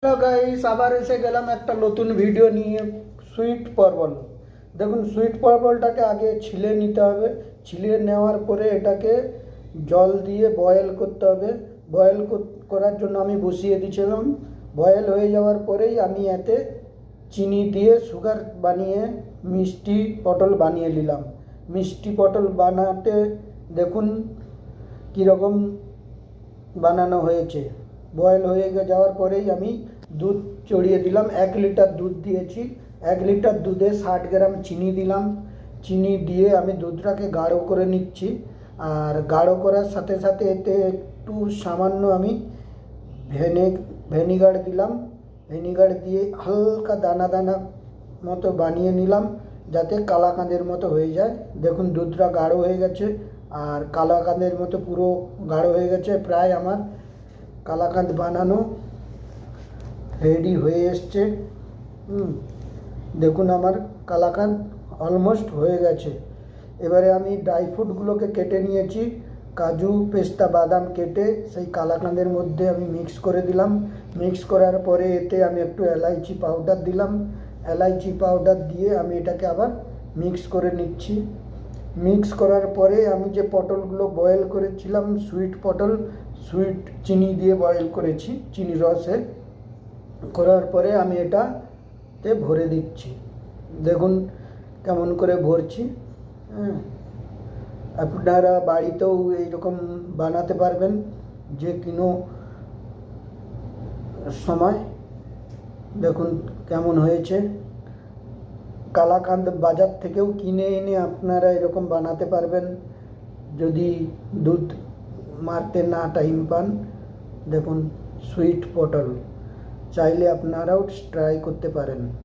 Hello guys, আবার এসে গেলাম একটা নতুন ভিডিও নিয়ে। সুইট পার্পল, দেখুন সুইট পার্পলটাকে আগে ছিলে নিতে হবে। ছিলে নেওয়ার পরে এটাকে জল দিয়ে বয়েল করতে হবে। বয়েল করার জন্য আমি বসিয়ে দিয়েছিলাম। বয়েল হয়ে যাওয়ার পরেই আমি এতে চিনি দিয়ে সুগার বানিয়ে মিষ্টি পটল বানিয়ে নিলাম। মিষ্টি পটল বানাতে দেখুন কীরকম বানানো হয়েছে। বয়েল হয়ে যাওয়ার পরেই আমি দুধ চড়িয়ে দিলাম। 1 লিটার দুধ দিয়েছি। 1 লিটার দুধে 60 গ্রাম চিনি দিলাম। চিনি দিয়ে আমি দুধটাকে গাঢ় করে নিচ্ছি। আর গাঢ় করার সাথে সাথে এতে একটু সামান্য আমি ভিনিগার দিলাম। ভিনিগার দিয়ে হালকা দানা দানা মতো বানিয়ে নিলাম, যাতে কালাকাঁদের মতো হয়ে যায়। দেখুন দুধটা গাঢ় হয়ে গেছে আর কালাকাঁদের মতো পুরো গাঢ় হয়ে গেছে। প্রায় আমার কালাকাঁদ বানানো রেডি হয়ে এসছে। দেখুন আমার কালাকাঁদ অলমোস্ট হয়ে গেছে। এবারে আমি ড্রাই ফ্রুটগুলোকে কেটে নিয়েছি। কাজু, পেস্তা, বাদাম কেটে সেই কালাকাঁদের মধ্যে আমি মিক্স করে দিলাম। মিক্স করার পরে এতে আমি একটু এলাইচি পাউডার দিলাম। এলাইচি পাউডার দিয়ে আমি এটাকে আবার মিক্স করে নিচ্ছি। মিক্স করার পরে আমি যে পটলগুলো বয়েল করেছিলাম, সুইট পটল, সুইট চিনি দিয়ে বয়েল করেছি, চিনি রসে করার পরে আমি এটাতে ভরে দিচ্ছি। দেখুন কেমন করে ভরছি। আপনারা বাড়িতেও এইরকম বানাতে পারবেন যে কোনো সময়। দেখুন কেমন হয়েছে। কালাকাঁদ বাজার থেকেও কিনে এনে আপনারা এরকম বানাতে পারবেন যদি দুধ মারতে না টাইম পান। দেখুন সুইট পটল চাইলে আপনারাও ট্রাই করতে পারেন।